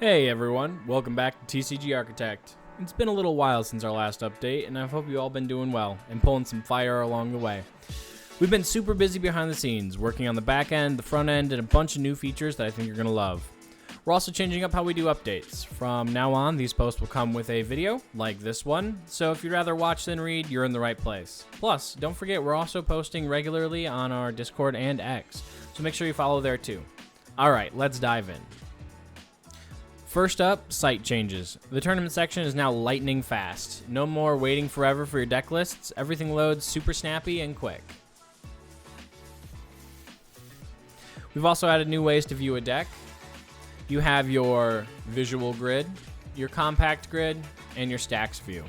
Hey everyone, welcome back to TCGArchitect. It's been a little while since our last update, and I hope you all been doing well and pulling some fire along the way. We've been super busy behind the scenes, working on the back end, the front end, and a bunch of new features that I think you're going to love. We're also changing up how we do updates. From now on, these posts will come with a video, like this one, so if you'd rather watch than read, you're in the right place. Plus, don't forget we're also posting regularly on our Discord and X, so make sure you follow there too. Alright, let's dive in. First up, site changes. The tournament section is now lightning fast. No more waiting forever for your deck lists. Everything loads super snappy and quick. We've also added new ways to view a deck. You have your visual grid, your compact grid, and your stacks view.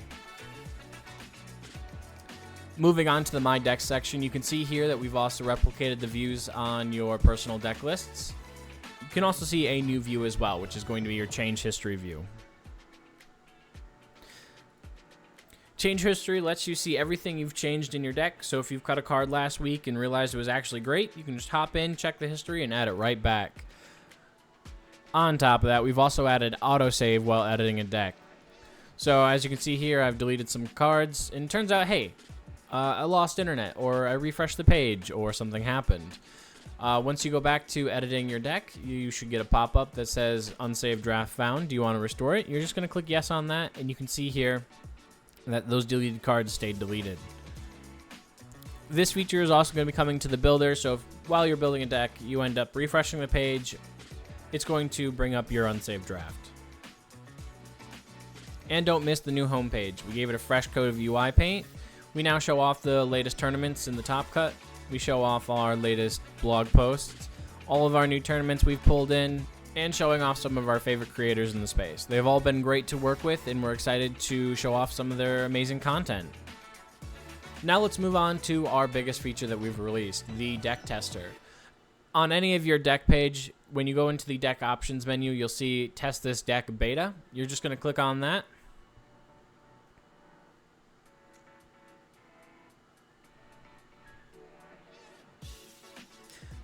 Moving on to the My Deck section, you can see here that we've also replicated the views on your personal deck lists. You can also see a new view as well, which is going to be your change history view. Change history lets you see everything you've changed in your deck, so if you've cut a card last week and realized it was actually great, you can just hop in, check the history, and add it right back. On top of that, we've also added autosave while editing a deck. So as you can see here, I've deleted some cards, and it turns out, hey, I lost internet, or I refreshed the page, or something happened. Once you go back to editing your deck, you should get a pop-up that says unsaved draft found. Do you want to restore it? You're just going to click yes on that, and you can see here that those deleted cards stayed deleted. This feature is also going to be coming to the builder, so if, while you're building a deck, you end up refreshing the page, it's going to bring up your unsaved draft. And don't miss the new homepage. We gave it a fresh coat of UI paint. We now show off the latest tournaments in the top cut. We show off our latest blog posts, all of our new tournaments we've pulled in, and showing off some of our favorite creators in the space. They've all been great to work with, and we're excited to show off some of their amazing content. Now let's move on to our biggest feature that we've released, the deck tester. On any of your deck page, when you go into the deck options menu, you'll see test this deck beta. You're just going to click on that.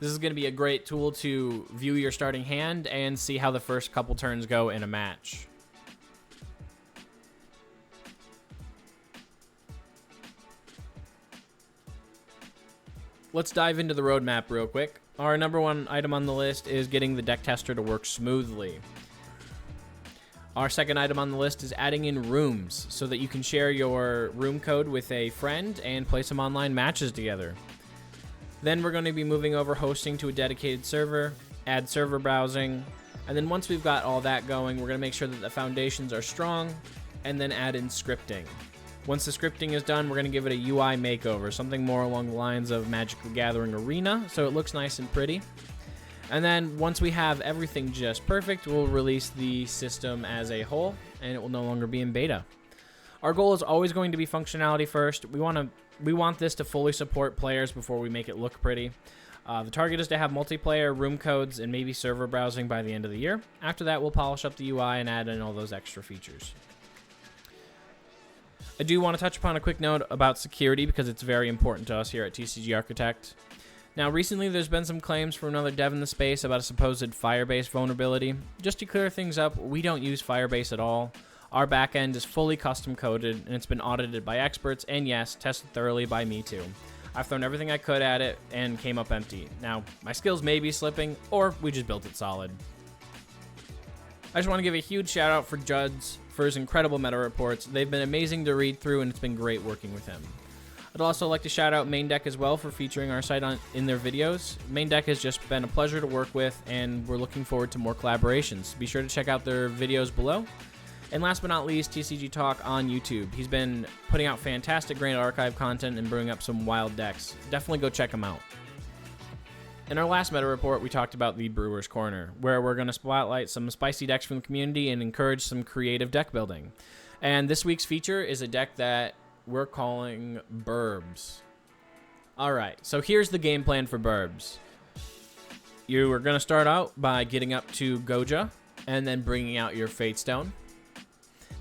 This is going to be a great tool to view your starting hand and see how the first couple turns go in a match. Let's dive into the roadmap real quick. Our number one item on the list is getting the deck tester to work smoothly. Our second item on the list is adding in rooms so that you can share your room code with a friend and play some online matches together. Then we're going to be moving over hosting to a dedicated server, add server browsing, and then once we've got all that going, we're going to make sure that the foundations are strong, and then add in scripting. Once the scripting is done, we're going to give it a UI makeover, something more along the lines of Magic the Gathering Arena, so it looks nice and pretty. And then once we have everything just perfect, we'll release the system as a whole, and it will no longer be in beta. Our goal is always going to be functionality first. We want this to fully support players before we make it look pretty. The target is to have multiplayer, room codes, and maybe server browsing by the end of the year. After that, we'll polish up the UI and add in all those extra features. I do want to touch upon a quick note about security because it's very important to us here at TCGArchitect. Now, recently there's been some claims from another dev in the space about a supposed Firebase vulnerability. Just to clear things up, we don't use Firebase at all. Our backend is fully custom coded, and it's been audited by experts, and yes, tested thoroughly by me too. I've thrown everything I could at it and came up empty. Now, my skills may be slipping, or we just built it solid. I just want to give a huge shout out for Juds for his incredible meta reports. They've been amazing to read through, and it's been great working with him. I'd also like to shout out Main Deck as well for featuring our site in their videos. Main Deck has just been a pleasure to work with, and we're looking forward to more collaborations. Be sure to check out their videos below. And last but not least, TCG Talk on YouTube. He's been putting out fantastic Grand Archive content and bringing up some wild decks. Definitely go check him out. In our last meta report, we talked about the Brewers Corner, where we're going to spotlight some spicy decks from the community and encourage some creative deck building. And this week's feature is a deck that we're calling Burbs. Alright, so here's the game plan for Burbs. You are going to start out by getting up to Goja, and then bringing out your Fate Stone.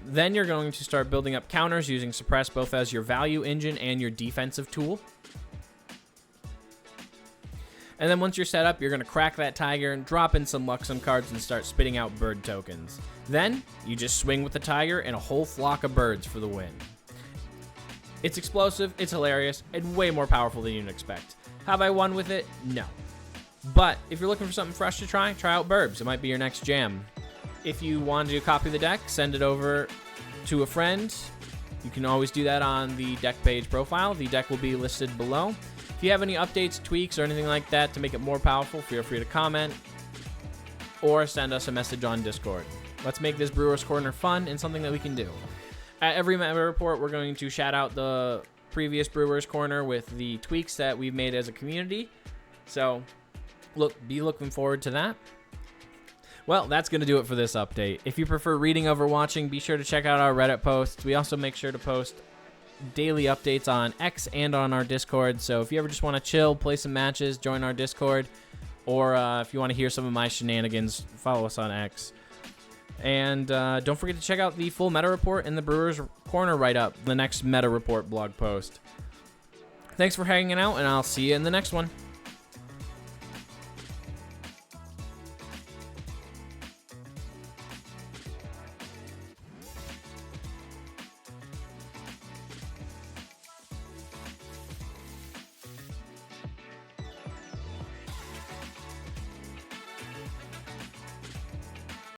Then you're going to start building up counters using Suppress both as your value engine and your defensive tool. And then once you're set up, you're going to crack that tiger and drop in some Luxem cards and start spitting out bird tokens. Then, you just swing with the tiger and a whole flock of birds for the win. It's explosive, it's hilarious, and way more powerful than you'd expect. Have I won with it? No. But if you're looking for something fresh to try out Burbs. It might be your next jam. If you want to copy the deck, send it over to a friend. You can always do that on the deck page profile. The deck will be listed below. If you have any updates, tweaks, or anything like that to make it more powerful, feel free to comment or send us a message on Discord. Let's make this Brewers Corner fun and something that we can do. At every member report, we're going to shout out the previous Brewers Corner with the tweaks that we've made as a community. So, be looking forward to that. Well, that's going to do it for this update. If you prefer reading over watching, be sure to check out our Reddit posts. We also make sure to post daily updates on X and on our Discord. So if you ever just want to chill, play some matches, join our Discord. Or if you want to hear some of my shenanigans, follow us on X. And don't forget to check out the full meta report and the Brewers Corner write-up, the next meta report blog post. Thanks for hanging out, and I'll see you in the next one.